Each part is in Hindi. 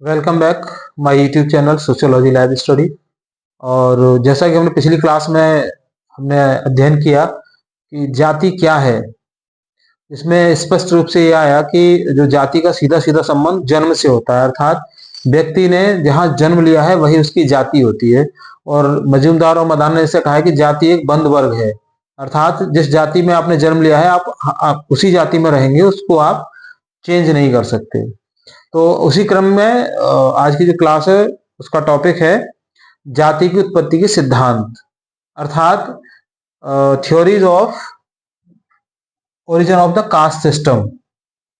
Welcome back my YouTube channel sociology lab study. और जैसा कि हमने पिछली क्लास में हमने अध्ययन किया कि जाति क्या है, इसमें स्पष्ट रूप से यह आया कि जो जाति का सीधा सीधा संबंध जन्म से होता है, अर्थात व्यक्ति ने जहाँ जन्म लिया है वही उसकी जाति होती है। और मजूमदार और मदान ने ऐसे कहा है कि जाति एक बंद वर्ग है, अर्थात जिस जाति में आपने जन्म लिया है आप उसी जाति में रहेंगे, उसको आप चेंज नहीं कर सकते। तो उसी क्रम में आज की जो क्लास है उसका टॉपिक है जाति की उत्पत्ति के सिद्धांत, अर्थात theories of origin of the caste system.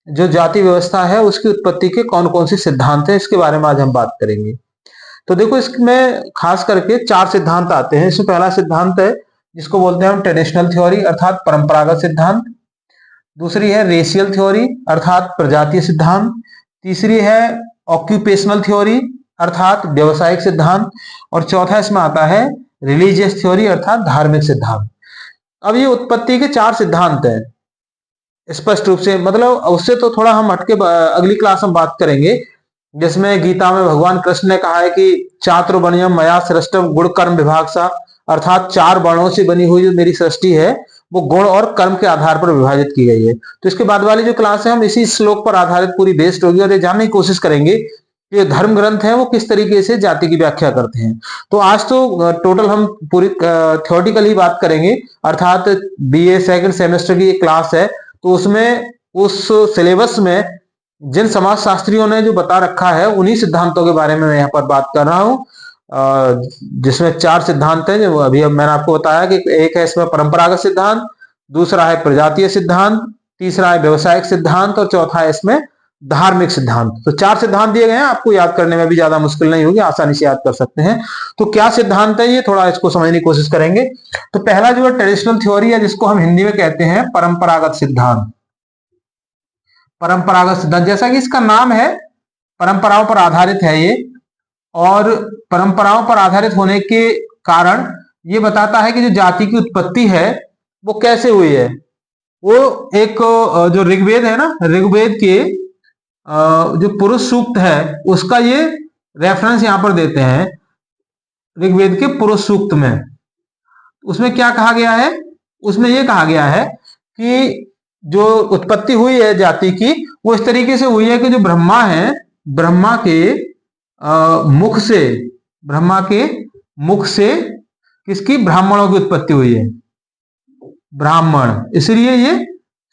जो जाति व्यवस्था है उसकी उत्पत्ति के कौन कौन से सिद्धांत हैं, इसके बारे में आज हम बात करेंगे। तो देखो, इसमें खास करके 4 सिद्धांत आते हैं। इसमें पहला सिद्धांत है जिसको बोलते हैं हम ट्रेडिशनल थ्योरी, अर्थात परंपरागत सिद्धांत। दूसरी है रेशियल थ्योरी, अर्थात प्रजातीय सिद्धांत। तीसरी है ऑक्यूपेशनल थ्योरी, अर्थात व्यवसायिक सिद्धांत। और चौथा इसमें आता है रिलीजियस थ्योरी, अर्थात धार्मिक सिद्धांत। अब ये उत्पत्ति के 4 सिद्धांत हैं स्पष्ट रूप से, मतलब उससे तो थोड़ा हम हटके अगली क्लास में बात करेंगे, जिसमें गीता में भगवान कृष्ण ने कहा है कि चातुर्वर्ण्यम मया सृष्टम गुण कर्म विभाग सा, अर्थात 4 वर्णों से बनी हुई जो मेरी सृष्टि है वो गुण और कर्म के आधार पर विभाजित की गई है। तो इसके बाद वाली जो क्लास है हम इसी श्लोक पर आधारित पूरी बेस्ड होगी और ये जानने की कोशिश करेंगे कि धर्म ग्रंथ है वो किस तरीके से जाति की व्याख्या करते हैं। तो आज तो टोटल हम पूरी थ्योरेटिकल ही बात करेंगे, अर्थात बीए सेकंड सेमेस्टर की एक क्लास है, तो उसमें उस सिलेबस में जिन समाज शास्त्रियों ने जो बता रखा है उन्हीं सिद्धांतों के बारे में मैं यहाँ पर बात कर रहा हूँ, जिसमें 4 सिद्धांत हैं जो अभी मैंने आपको बताया कि एक है इसमें परंपरागत सिद्धांत, दूसरा है प्रजातीय सिद्धांत, तीसरा है व्यवसायिक सिद्धांत और चौथा है इसमें धार्मिक सिद्धांत। तो 4 सिद्धांत दिए गए हैं, आपको याद करने में भी ज्यादा मुश्किल नहीं होगी, आसानी से याद कर सकते हैं। तो क्या सिद्धांत है ये, थोड़ा इसको समझने की कोशिश करेंगे। तो पहला जो है ट्रेडिशनल थ्योरी है, जिसको हम हिंदी में कहते हैं परंपरागत सिद्धांत। परंपरागत सिद्धांत, जैसा कि इसका नाम है, परंपराओं पर आधारित है ये, और परंपराओं पर आधारित होने के कारण ये बताता है कि जो जाति की उत्पत्ति है वो कैसे हुई है। वो एक जो ऋग्वेद है ना, ऋग्वेद के जो पुरुष सूक्त है उसका ये रेफरेंस यहां पर देते हैं। ऋग्वेद के पुरुष सूक्त में उसमें क्या कहा गया है, उसमें यह कहा गया है कि जो उत्पत्ति हुई है जाति की वो इस तरीके से हुई है कि जो ब्रह्मा है, ब्रह्मा के मुख से, ब्रह्मा के मुख से किसकी, ब्राह्मणों की उत्पत्ति हुई है, ब्राह्मण, इसलिए ये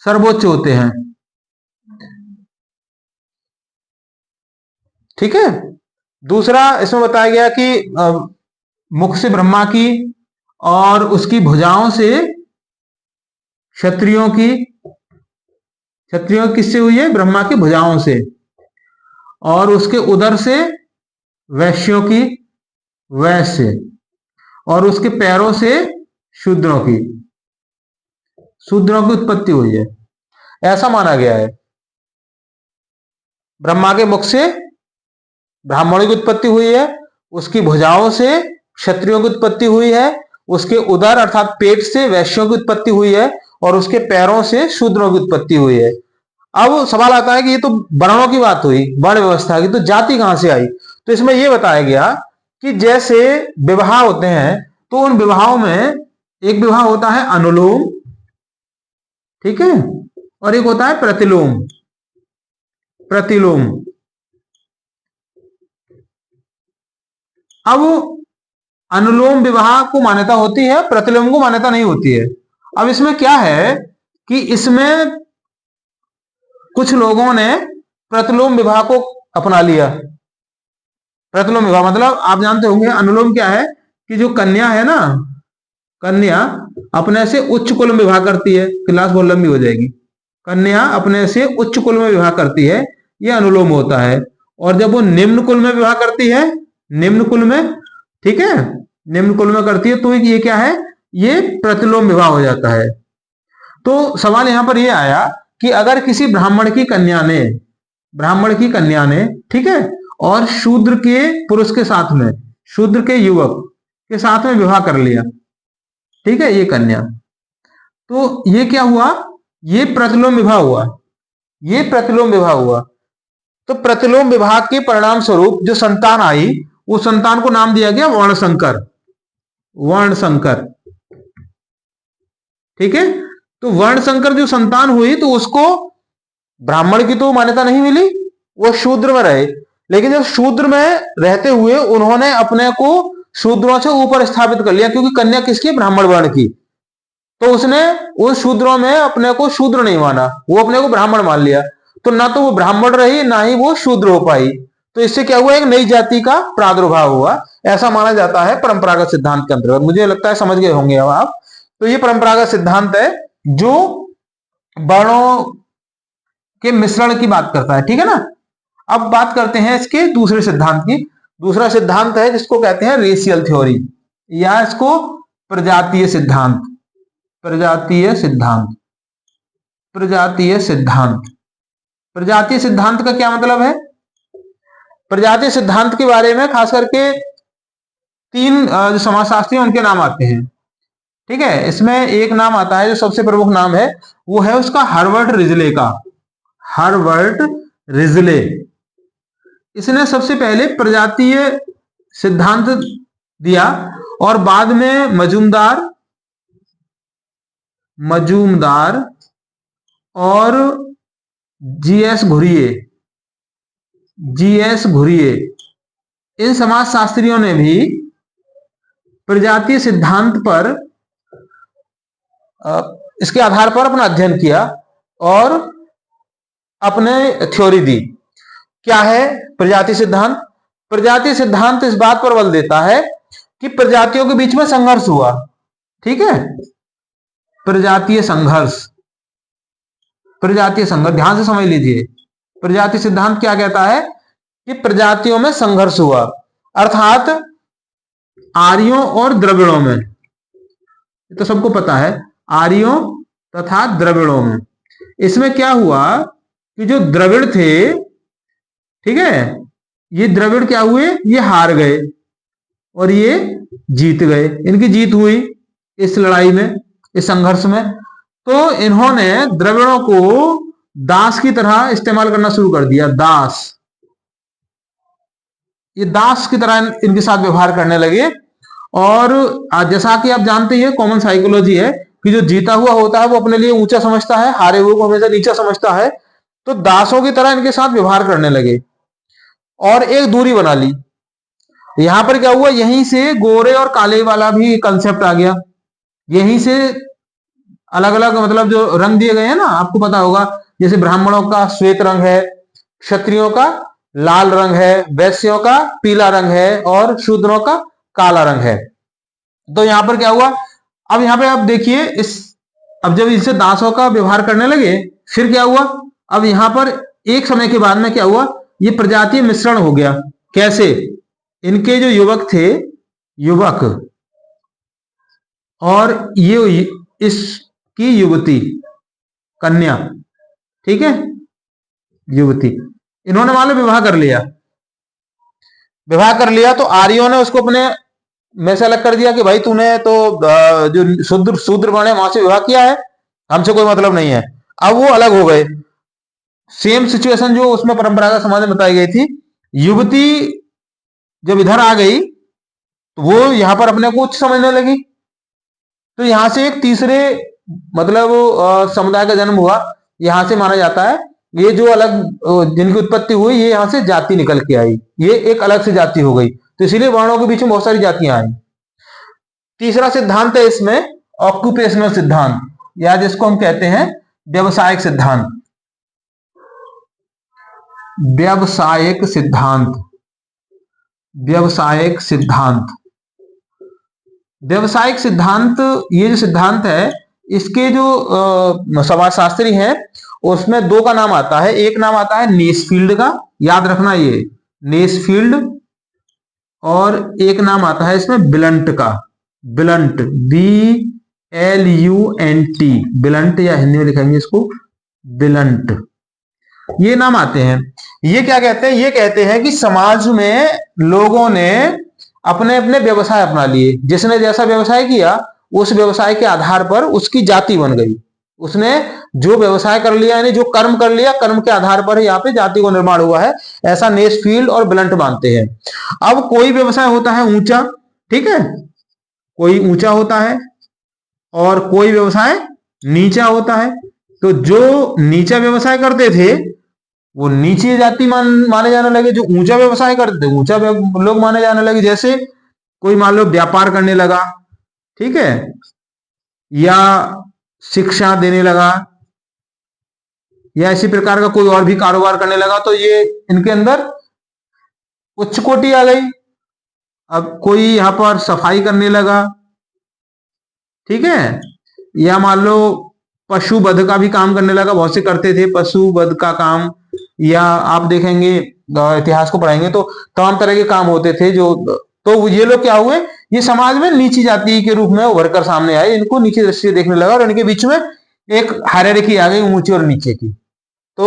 सर्वोच्च होते हैं। ठीक है। दूसरा इसमें बताया गया कि मुख से ब्रह्मा की और उसकी भुजाओं से क्षत्रियों की, क्षत्रियों किससे हुई है, ब्रह्मा की भुजाओं से, और उसके उदर से वैश्यों की, वैश्य, और उसके पैरों से शूद्रों की, शूद्रों की उत्पत्ति हुई है, ऐसा माना गया है। ब्रह्मा के मुख से ब्राह्मणों की उत्पत्ति हुई है, उसकी भुजाओं से क्षत्रियों की उत्पत्ति हुई है, उसके उदर अर्थात पेट से वैश्यों की उत्पत्ति हुई है, और उसके पैरों से शूद्रों की उत्पत्ति हुई है। अब सवाल आता है कि ये तो वर्णों की बात हुई, वर्ण व्यवस्था की, तो जाति कहां से आई। तो इसमें यह बताया गया कि जैसे विवाह होते हैं तो उन विवाहों में एक विवाह होता है अनुलोम, ठीक है, और एक होता है प्रतिलोम, प्रतिलोम। अब अनुलोम विवाह को मान्यता होती है, प्रतिलोम को मान्यता नहीं होती है। अब इसमें क्या है कि इसमें कुछ लोगों ने प्रतिलोम विवाह को अपना लिया। प्रतिलोम विवाह मतलब आप जानते होंगे, अनुलोम क्या है कि जो कन्या है ना, कन्या अपने से उच्च कुल में विवाह करती है, क्लास बहुत लंबी हो जाएगी, कन्या अपने से उच्च कुल में विवाह करती है, यह अनुलोम होता है। और जब वो निम्न कुल में विवाह करती है, निम्न कुल में, ठीक है, निम्न कुल में करती है, तो ये क्या है, ये प्रतिलोम विवाह हो जाता है। तो सवाल यहां पर यह आया कि अगर किसी ब्राह्मण की कन्या ने, ब्राह्मण की कन्या ने, ठीक है, और शूद्र के पुरुष के साथ में, शूद्र के युवक के साथ में विवाह कर लिया, ठीक है, ये कन्या, तो ये क्या हुआ, ये प्रतिलोम विवाह हुआ, ये प्रतिलोम विवाह हुआ। तो प्रतिलोम विभाग के परिणाम स्वरूप जो संतान आई, उस संतान को नाम दिया गया वर्णशंकर। वर्णशंकर, ठीक है। तो वर्णशंकर जो संतान हुई तो उसको ब्राह्मण की तो मान्यता नहीं मिली, वो शूद्र में रहे। लेकिन जब शूद्र में रहते हुए उन्होंने अपने को शूद्रों से ऊपर स्थापित कर लिया, क्योंकि कन्या किसकी? ब्राह्मण वर्ण की। तो उसने उन शूद्रों में अपने को शूद्र नहीं माना, वो अपने को ब्राह्मण मान लिया। तो ना तो वो ब्राह्मण रही, ना ही वो शूद्र हो पाई। तो इससे क्या हुआ? एक नई जाति का प्रादुर्भाव हुआ, ऐसा माना जाता है परंपरागत सिद्धांत के अंतर्गत। मुझे लगता है समझ गए होंगे अब आप। तो ये परंपरागत सिद्धांत है जो वर्णों के मिश्रण की बात करता है, ठीक है ना। अब बात करते हैं इसके दूसरे सिद्धांत की। दूसरा सिद्धांत है जिसको कहते हैं रेशियल थ्योरी, या इसको प्रजातीय सिद्धांत। प्रजातीय सिद्धांत, प्रजातीय सिद्धांत। प्रजातीय सिद्धांत का क्या मतलब है? प्रजातीय सिद्धांत के बारे में खास करके तीन जो समाजशास्त्री हैं उनके नाम आते हैं, ठीक है। इसमें एक नाम आता है जो सबसे प्रमुख नाम है, वो है उसका हर्बर्ट रिजले का। हर्बर्ट रिजले, इसने सबसे पहले प्रजातीय सिद्धांत दिया, और बाद में मजूमदार और जीएस घुरिये, इन समाजशास्त्रियों ने भी प्रजातीय सिद्धांत पर इसके आधार पर अपना अध्ययन किया और अपने थ्योरी दी। क्या है प्रजातीय सिद्धांत? प्रजातीय सिद्धांत इस बात पर बल देता है कि प्रजातियों के बीच में संघर्ष हुआ, ठीक है। प्रजातीय संघर्ष, ध्यान से समझ लीजिए। प्रजातीय सिद्धांत क्या कहता है कि प्रजातियों में संघर्ष हुआ, अर्थात आर्यों और द्रविड़ों में। तो सबको पता है, आर्यों तथा द्रविड़ों में। इसमें क्या हुआ कि जो द्रविड़ थे, ठीक है, ये द्रविड़ क्या हुए? ये हार गए और ये जीत गए। इनकी जीत हुई इस लड़ाई में, इस संघर्ष में। तो इन्होंने द्रविड़ों को दास की तरह इस्तेमाल करना शुरू कर दिया। दास, ये दास की तरह इनके साथ व्यवहार करने लगे। और जैसा कि आप जानते हैं कॉमन साइकोलॉजी है कि जो जीता हुआ होता है वो अपने लिए ऊंचा समझता है, हारे हुए को हमेशा नीचा समझता है। तो दासों की तरह इनके साथ व्यवहार करने लगे और एक दूरी बना ली। यहां पर क्या हुआ? यहीं से गोरे और काले वाला भी कंसेप्ट आ गया। यहीं से अलग अलग मतलब जो रंग दिए गए हैं ना, आपको पता होगा, जैसे ब्राह्मणों का श्वेत रंग है, क्षत्रियों का लाल रंग है, वैश्यों का पीला रंग है और शूद्रों का काला रंग है। तो यहां पर क्या हुआ? अब यहां पे आप देखिए, अब जब इनसे दासों का व्यवहार करने लगे, फिर क्या हुआ? अब यहां पर एक समय के बाद में क्या हुआ? ये प्रजातीय मिश्रण हो गया। कैसे? इनके जो युवक थे, युवक, और ये इसकी युवती, कन्या, ठीक है, युवती, इन्होंने मान लो विवाह कर लिया। विवाह कर लिया तो आर्यों ने उसको अपने में से अलग कर दिया कि भाई तूने तो जो शूद्र वर्ण है वहां से विवाह किया है, हमसे कोई मतलब नहीं है। अब वो अलग हो गए। सेम सिचुएशन जो उसमें परंपरागत समाज में बताई गई थी, युवती जब इधर आ गई तो वो यहां पर अपने को उच्च समझने लगी। तो यहां से एक तीसरे मतलब समुदाय का जन्म हुआ। यहां से माना जाता है ये जो अलग जिनकी उत्पत्ति हुई, ये यहां से जाति निकल के आई, ये एक अलग से जाति हो गई। तो इसीलिए वर्णों के बीच में बहुत सारी जातियां आई। तीसरा सिद्धांत है इसमें ऑक्यूपेशनल सिद्धांत, या जिसको हम कहते हैं व्यवसायिक सिद्धांत। व्यवसायिक सिद्धांत, व्यवसायिक सिद्धांत, व्यवसायिक सिद्धांत, ये जो सिद्धांत है इसके जो समाजशास्त्री हैं उसमें दो का नाम आता है। एक नाम आता है नेसफील्ड का, याद रखना ये नेसफील्ड, और एक नाम आता है इसमें बिलंट का। बिलंट, BLUNT, बिलंट, या हिंदी में लिखेंगे इसको बिलंट। ये नाम आते हैं। ये क्या कहते हैं? ये कहते हैं कि समाज में लोगों ने अपने अपने व्यवसाय अपना लिए। जिसने जैसा व्यवसाय किया उस व्यवसाय के आधार पर उसकी जाति बन गई, उसने जो व्यवसाय कर लिया यानी जो कर्म कर लिया, कर्म के आधार पर यहाँ पे जाति को निर्माण हुआ है, ऐसा नेस्फील्ड और ब्लंट मानते हैं। अब कोई व्यवसाय होता है ऊंचा, ठीक है, कोई ऊंचा होता है और कोई व्यवसाय नीचा होता है। तो जो नीचा व्यवसाय करते थे वो नीचे जाति माने जाने लगे, जो ऊंचा व्यवसाय करते थे ऊंचा लोग माने जाने लगे। जैसे कोई मान लो व्यापार करने लगा, ठीक है, या शिक्षा देने लगा, या इसी प्रकार का कोई और भी कारोबार करने लगा, तो ये इनके अंदर उच्च कोटि आ गई। अब कोई यहां पर सफाई करने लगा, ठीक है, या मान लो पशु वध का भी काम करने लगा, बहुत से करते थे पशु वध का काम, या आप देखेंगे इतिहास को पढ़ाएंगे तो तमाम तरह के काम होते थे जो। तो ये लोग क्या हुए, ये समाज में नीची जाति के रूप में उभर कर सामने आए, इनको नीची दृष्टि से देखने लगा और इनके बीच में एक हायरार्की आ गई ऊंची और नीचे की। तो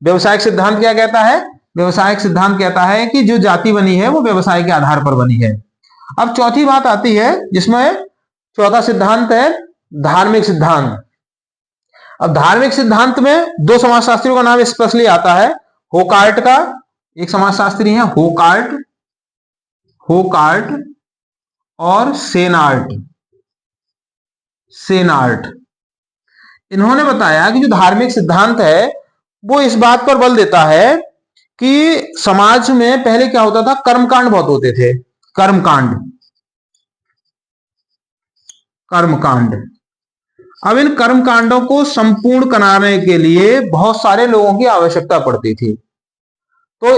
व्यवसायिक सिद्धांत क्या कहता है, व्यवसायिक सिद्धांत कहता है कि जो जाति बनी है वो व्यवसाय के आधार पर बनी है। अब चौथी बात आती है जिसमें चौथा सिद्धांत है धार्मिक सिद्धांत। अब धार्मिक सिद्धांत में दो समाजशास्त्रियों का नाम स्पेशली आता है, होकार्ट का, एक समाजशास्त्री है होकार्ट, होकार्ट और सेनार्ट। सेनार्ट इन्होंने बताया कि जो धार्मिक सिद्धांत है वो इस बात पर बल देता है कि समाज में पहले क्या होता था, कर्मकांड बहुत होते थे, कर्मकांड, कर्मकांड। अब इन कर्मकांडों को संपूर्ण कराने के लिए बहुत सारे लोगों की आवश्यकता पड़ती थी। तो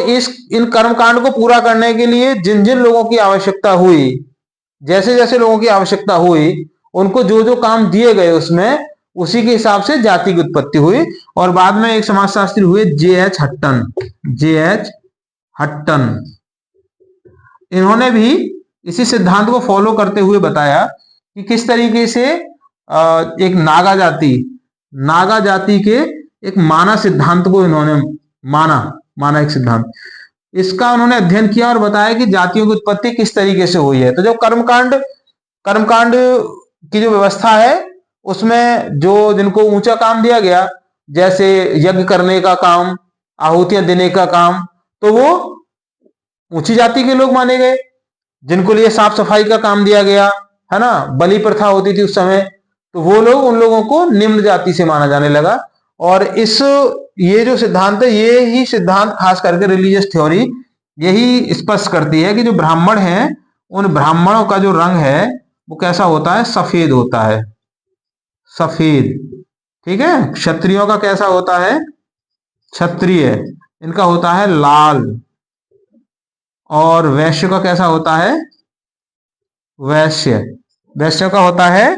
इन कर्मकांड को पूरा करने के लिए जिन जिन लोगों की आवश्यकता हुई, जैसे जैसे लोगों की आवश्यकता हुई, उनको जो जो काम दिए गए उसमें उसी के हिसाब से जाति की उत्पत्ति हुई। और बाद में एक समाजशास्त्री हुए जे.एच. Hutton, JH. हट्टन। इन्होंने भी इसी सिद्धांत को फॉलो करते हुए बताया कि किस तरीके से एक नागा जाति के एक माना सिद्धांत को इन्होंने माना एक सिद्धांत, इसका उन्होंने अध्ययन किया और बताया कि जातियों की उत्पत्ति किस तरीके से हुई है। तो जो कर्मकांड की जो व्यवस्था है उसमें जो जिनको ऊंचा काम दिया गया, जैसे यज्ञ करने का काम, आहुतियां देने का काम, तो वो ऊंची जाति के लोग माने गए। जिनको लिए साफ सफाई का काम दिया गया है ना, बलि प्रथा होती थी उस समय, तो वो लोग उन लोगों को निम्न जाति से माना जाने लगा। और ये जो सिद्धांत है, ये ही सिद्धांत खास करके रिलीजियस थ्योरी यही स्पष्ट करती है कि जो ब्राह्मण हैं उन ब्राह्मणों का जो रंग है वो कैसा होता है, सफेद होता है, सफेद, ठीक है। क्षत्रियों का कैसा होता है, क्षत्रिय, इनका होता है लाल। और वैश्य का कैसा होता है, वैश्य का होता है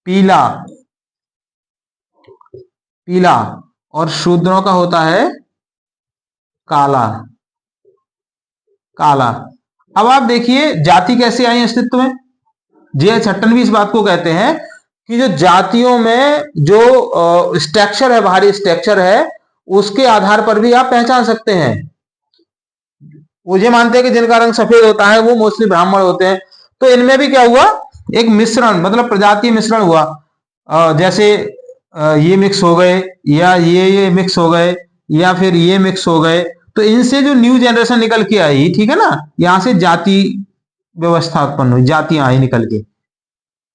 पीला, और शूद्रों का होता है काला। अब आप देखिए जाति कैसे आई अस्तित्व में। जे.एच. हट्टन भी इस बात को कहते हैं कि जो जातियों में जो स्ट्रक्चर है, बाहरी स्ट्रक्चर है, उसके आधार पर भी आप पहचान सकते हैं। वो ये मानते हैं कि जिनका रंग सफेद होता है वो मोस्टली ब्राह्मण होते हैं। तो इनमें भी क्या हुआ, एक मिश्रण, मतलब प्रजातीय मिश्रण हुआ। जैसे ये मिक्स हो गए, या ये मिक्स हो गए, या फिर ये मिक्स हो गए, तो इनसे जो न्यू जनरेशन निकल के आई, ठीक है ना, यहां से जाति व्यवस्था उत्पन्न हुई, जातियां आई निकल के।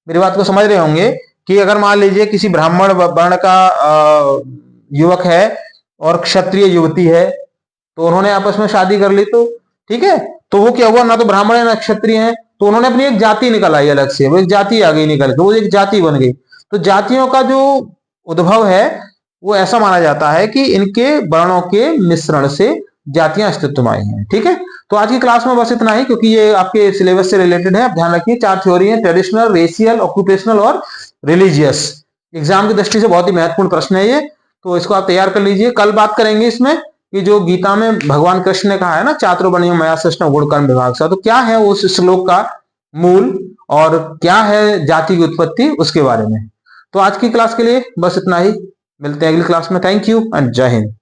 मेरी बात को समझ रहे होंगे कि अगर मान लीजिए किसी ब्राह्मण वर्ण का युवक है और क्षत्रिय युवती है, तो उन्होंने आपस में शादी कर ली, तो ठीक है, तो वो क्या हुआ, ना तो ब्राह्मण है ना क्षत्रिय है, तो उन्होंने अपनी एक जाति निकल आई अलग से, वो एक जाति आ गई निकल के, वो एक जाति बन गई। तो जातियों का जो उद्भव है वो ऐसा माना जाता है कि इनके वर्णों के मिश्रण से जातियां अस्तित्व में आई हैं, ठीक है। तो आज की क्लास में बस इतना ही, क्योंकि ये आपके सिलेबस से रिलेटेड है। आप ध्यान रखिए 4 थ्योरी है, ट्रेडिशनल, रेशियल, ऑक्यूपेशनल और रिलीजियस। एग्जाम की दृष्टि से बहुत ही महत्वपूर्ण प्रश्न है ये, तो इसको आप तैयार कर लीजिए। कल बात करेंगे इसमें कि जो गीता में भगवान कृष्ण ने कहा है ना, चातुर्वर्ण्यो मया सृष्टं गुण कर्म विभाग सा, तो क्या है उस श्लोक का मूल और क्या है जाति की उत्पत्ति, उसके बारे में। तो आज की क्लास के लिए बस इतना ही, मिलते हैं अगली क्लास में। थैंक यू एंड जय हिंद।